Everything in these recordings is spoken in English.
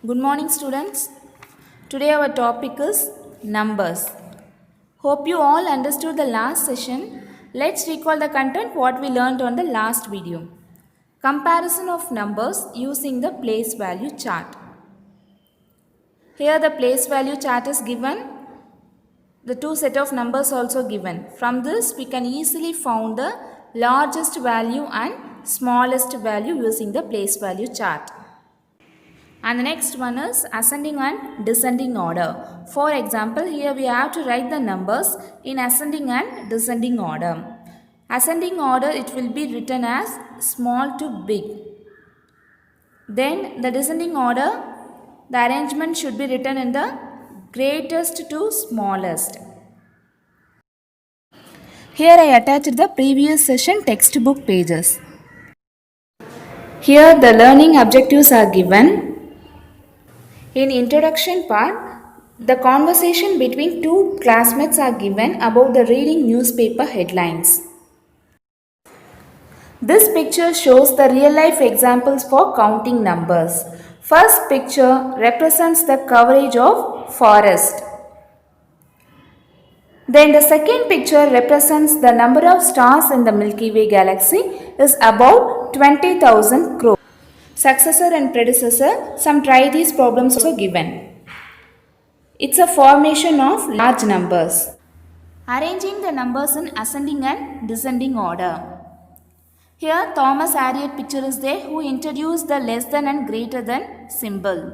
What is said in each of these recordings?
Good morning, students. Today, our topic is numbers. Hope you all understood the last session. Let's recall the content what we learned on the last video. Comparison of numbers using the place value chart. Here, the place value chart is given. The two set of numbers also given. From this, we can easily find the largest value and smallest value using the place value chart. And the next one is ascending and descending order. For example, here we have to write the numbers in ascending and descending order. Ascending order, it will be written as small to big. Then the descending order, the arrangement should be written in the greatest to smallest. Here I attached the previous session textbook pages. Here the learning objectives are given. In introduction part, the conversation between two classmates are given about the reading newspaper headlines. This picture shows the real life examples for counting numbers. First picture represents the coverage of forest. Then the second picture represents the number of stars in the Milky Way galaxy is about 20,000 crore. Successor and predecessor, some try these problems also given. It's a formation of large numbers. Arranging the numbers in ascending and descending order. Here Thomas Harriot picture is there who introduced the less than and greater than symbol.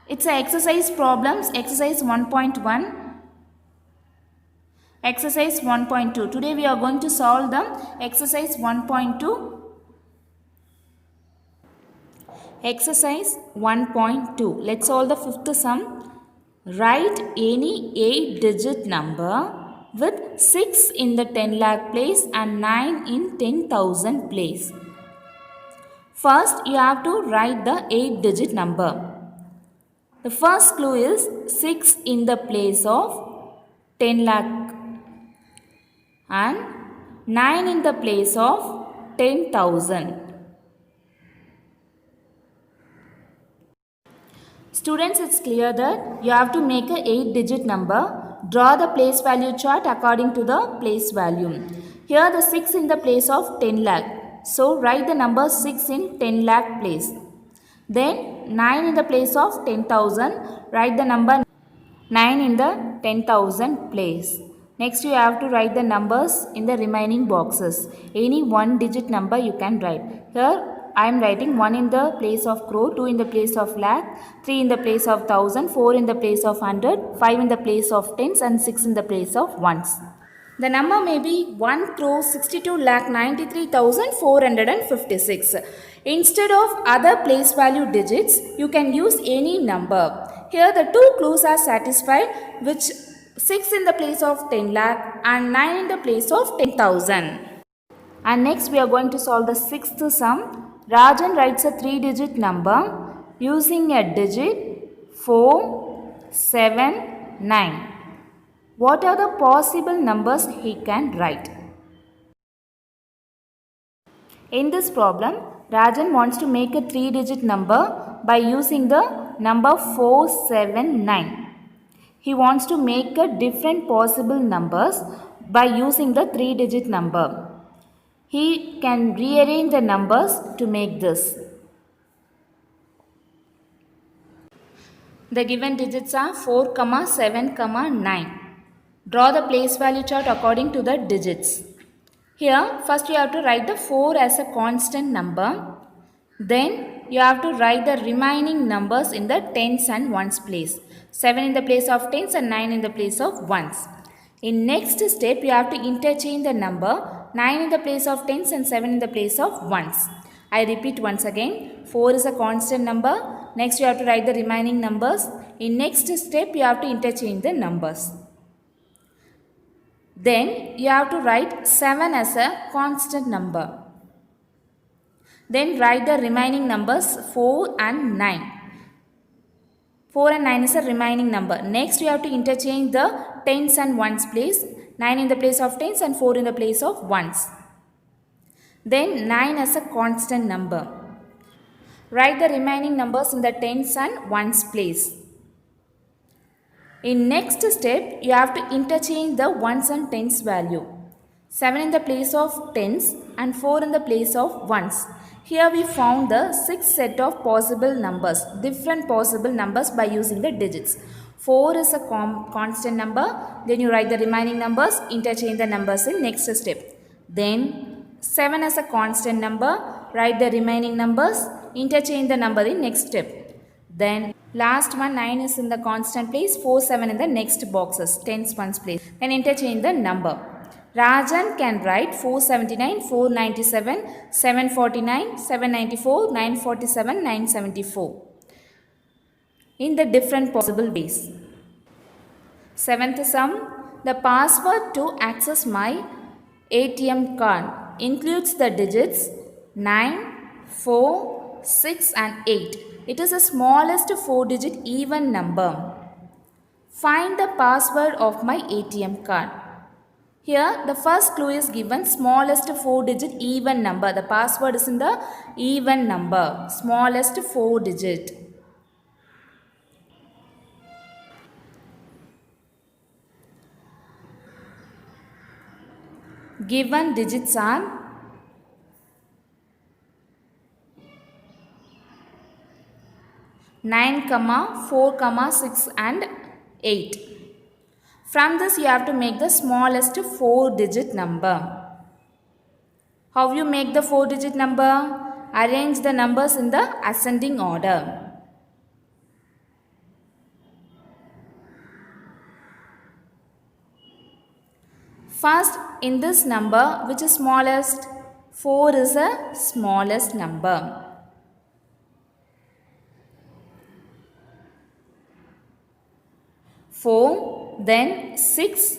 It's a exercise problems, exercise 1.1, exercise 1.2. Today we are going to solve them. Exercise 1.2. Exercise 1.2. Let's solve the fifth sum. Write any 8-digit number with 6 in the 10 lakh place and 9 in 10,000 place. First, you have to write the 8-digit number. The first clue is 6 in the place of 10 lakh and 9 in the place of 10,000. Students, it's clear that you have to make a 8-digit number. Draw the place value chart according to the place value. Here the 6 in the place of 10 lakh. So write the number 6 in 10 lakh place. Then 9 in the place of 10,000. Write the number 9 in the 10,000 place. Next you have to write the numbers in the remaining boxes. Any 1-digit number you can write. Here I am writing 1 in the place of crore, 2 in the place of lakh, 3 in the place of 1000, 4 in the place of 100, 5 in the place of tens and 6 in the place of ones. The number may be 1 crore 62 lakh 93,456. Instead of other place value digits, you can use any number. Here the two clues are satisfied, which 6 in the place of 10 lakh and 9 in the place of 10,000. And next we are going to solve the sixth sum. Rajan writes a 3-digit number using a digit 4, 7, 9. What are the possible numbers he can write? In this problem, Rajan wants to make a 3-digit number by using the number 479. He wants to make a different possible numbers by using the 3-digit number. He can rearrange the numbers to make this. The given digits are 4, 7, 9. Draw the place value chart according to the digits. Here, first you have to write the 4 as a constant number. Then you have to write the remaining numbers in the tens and ones place. 7 in the place of tens and 9 in the place of ones. In next step, you have to interchange the number 9 in the place of tens and 7 in the place of ones. I repeat once again, 4 is a constant number. Next you have to write the remaining numbers. In next step, you have to interchange the numbers. Then you have to write 7 as a constant number. Then write the remaining numbers 4 and 9. 4 and 9 is a remaining number. Next you have to interchange the tens and ones place. 9 in the place of tens and 4 in the place of ones. Then 9 as a constant number. Write the remaining numbers in the tens and ones place. In next step, you have to interchange the ones and tens value. 7 in the place of tens and 4 in the place of ones. Here we found the 6 set of possible numbers, different possible numbers by using the digits. 4 is a constant number, then you write the remaining numbers, interchange the numbers in next step. Then 7 is a constant number, write the remaining numbers, interchange the number in next step. Then last one 9 is in the constant place, 4, 7 in the next boxes, tens ones place. Then interchange the number. Rajan can write 479, 497, 749, 794, 947, 974 in the different possible ways. Seventh sum, the password to access my ATM card includes the digits 9, 4, 6 and 8. It is the smallest 4-digit even number. Find the password of my ATM card. Here the first clue is given smallest 4-digit even number. The password is in the even number, smallest 4-digit. Given digits are 9, 4, 6 and 8. From this you have to make the smallest 4-digit number. How you make the 4-digit number? Arrange the numbers in the ascending order. First, in this number, which is smallest? 4 is the smallest number. Four, then 6,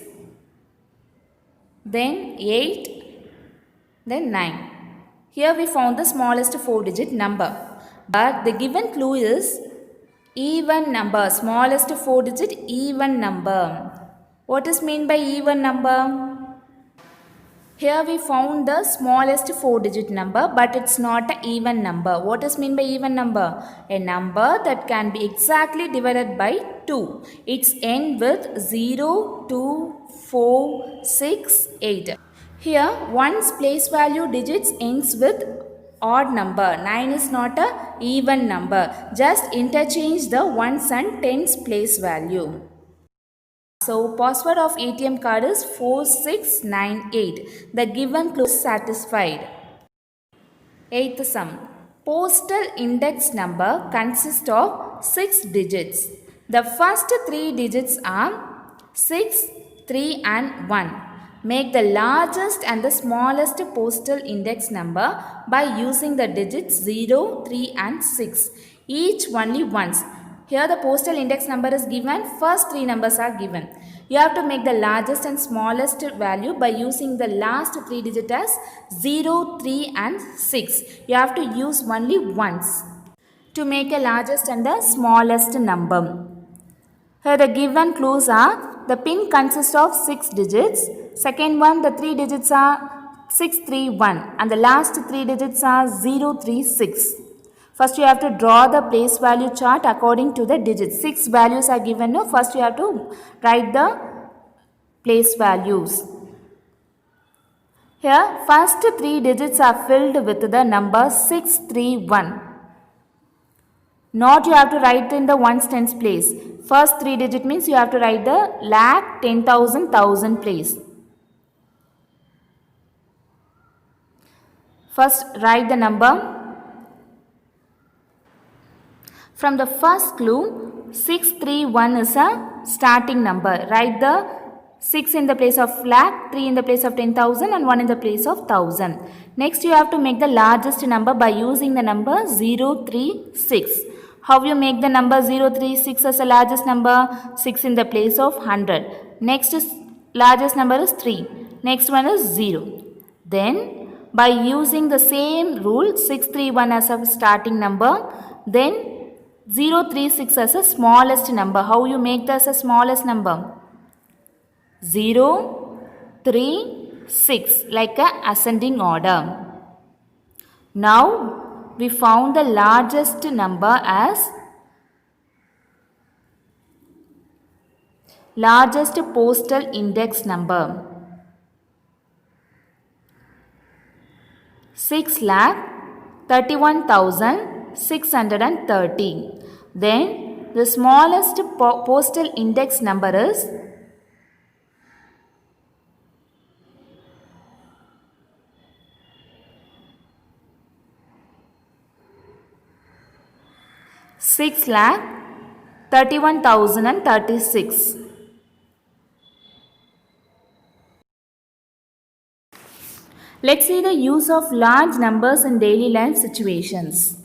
then 8, then 9. Here we found the smallest 4-digit number. But the given clue is even number, smallest 4-digit even number. What is meant by even number? Here we found the smallest 4-digit number, but it's not an even number. What is meant by even number? A number that can be exactly divided by 2. It's end with 0, 2, 4, 6, 8. Here, one's place value digits ends with odd number. 9 is not a even number. Just interchange the ones and tens place value. So, password of ATM card is 4698. The given clue is satisfied. Eighth sum. Postal index number consists of 6 digits. The first 3 digits are 6, 3 and 1. Make the largest and the smallest postal index number by using the digits 0, 3 and 6. Each only once. Here the postal index number is given, first 3 numbers are given. You have to make the largest and smallest value by using the last 3 digits as 0, 3 and 6. You have to use only once to make a largest and the smallest number. Here the given clues are, the pin consists of 6 digits. Second one, the 3 digits are 631 and the last 3 digits are 036. First you have to draw the place value chart according to the digits. 6 values are given. No? First you have to write the place values. Here first 3 digits are filled with the number 631. Not you have to write in the ones tens place. First 3 digit means you have to write the lakh, 10,000, 1,000 place. First write the number. From the first clue, 631 is a starting number. Write the 6 in the place of lakh, 3 in the place of 10,000 and 1 in the place of 1,000. Next you have to make the largest number by using the number 036. How you make the number 036 as the largest number? 6 in the place of 100. Next is largest number is 3. Next one is 0. Then by using the same rule 631 as a starting number, then 036 as a smallest number. How you make this as a smallest number? 0, 3, 6 like a ascending order. Now we found the largest number as largest postal index number 6,31,630. Then the smallest postal index number is 6,31,036. Let's see the use of large numbers in daily life situations.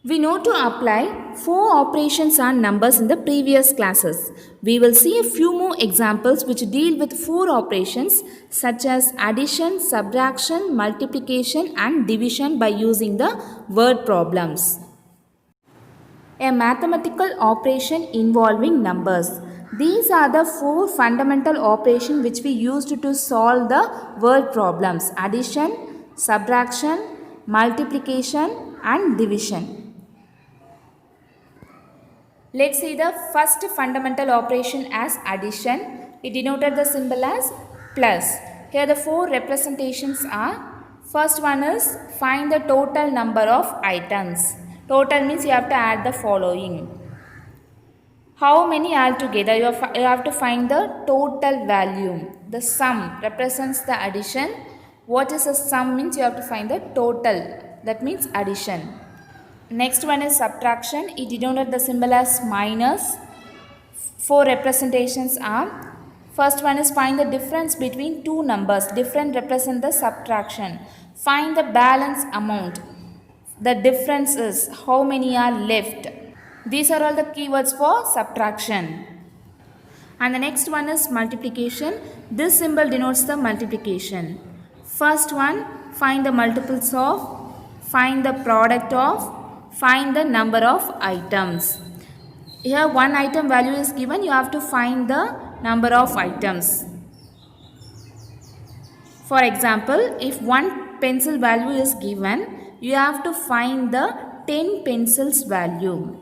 We know to apply 4 operations on numbers in the previous classes. We will see a few more examples which deal with 4 operations such as addition, subtraction, multiplication and division by using the word problems. A mathematical operation involving numbers. These are the 4 fundamental operations which we used to solve the word problems: addition, subtraction, multiplication and division. Let's see the first fundamental operation as addition. It denoted the symbol as plus. Here the 4 representations are: first one is find the total number of items. Total means you have to add the following. How many altogether? You have to find the total value. The sum represents the addition. What is a sum means you have to find the total. That means addition. Next one is subtraction. It denoted the symbol as minus. 4 representations are: first one is find the difference between two numbers. Different represent the subtraction. Find the balance amount. The difference is how many are left. These are all the keywords for subtraction. And the next one is multiplication. This symbol denotes the multiplication. First one, find the multiples of, find the product of, find the number of items. Here one item value is given, you have to find the number of items. For example, if one pencil value is given, you have to find the 10 pencils value.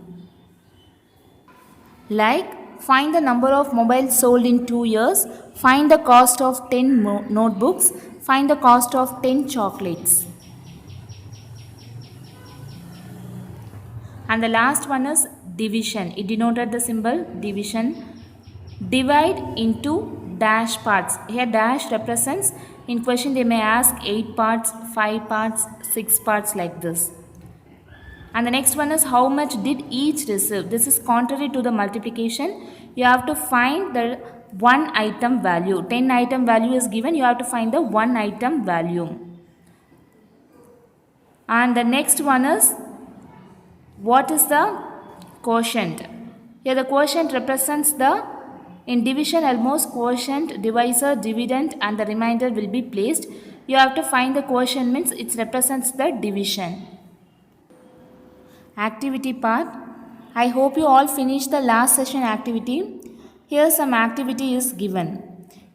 Like find the number of mobiles sold in 2 years, find the cost of 10 notebooks, find the cost of 10 chocolates. And the last one is division. It denoted the symbol division. Divide into dash parts. Here dash represents, in question they may ask 8 parts, 5 parts, 6 parts like this. And the next one is how much did each receive. This is contrary to the multiplication. You have to find the one item value. 10 item value is given, you have to find the one item value. And the next one is what is the quotient. Here the quotient represents the, in division almost quotient, divisor, dividend and the remainder will be placed. You have to find the quotient means it represents the division. Activity part. I hope you all finished the last session activity. Here some activity is given.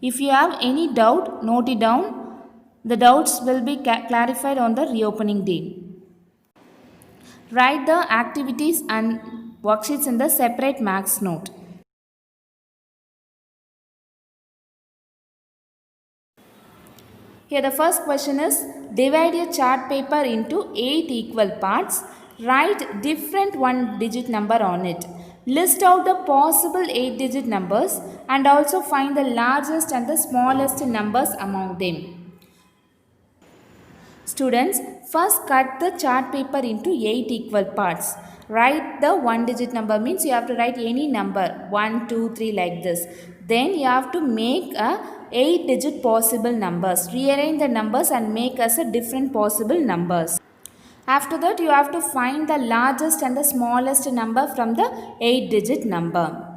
If you have any doubt, note it down. The doubts will be clarified on the reopening day. Write the activities and worksheets in the separate marks note. Here the first question is, divide a chart paper into 8 equal parts. Write different 1-digit number on it. List out the possible 8-digit numbers and also find the largest and the smallest numbers among them. Students, first cut the chart paper into 8 equal parts. Write the 1-digit number means you have to write any number 1, 2, 3 like this. Then you have to make a 8-digit possible numbers. Rearrange the numbers and make us a different possible numbers. After that you have to find the largest and the smallest number from the 8-digit number.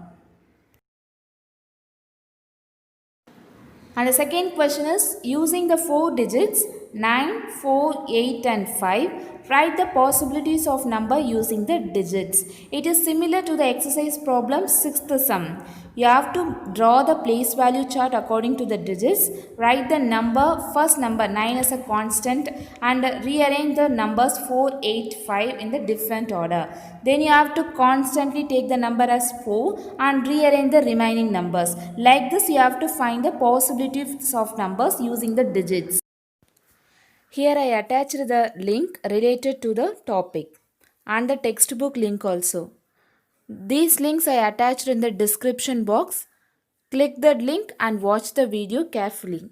And the second question is, using the 4 digits, 9, 4, 8 and 5. Write the possibilities of number using the digits. It is similar to the exercise problem 6th sum. You have to draw the place value chart according to the digits. Write the number, first number 9 as a constant and rearrange the numbers 4, 8, 5 in the different order. Then you have to constantly take the number as 4 and rearrange the remaining numbers. Like this you have to find the possibilities of numbers using the digits. Here I attached the link related to the topic and the textbook link also. These links I attached in the description box. Click the link and watch the video carefully.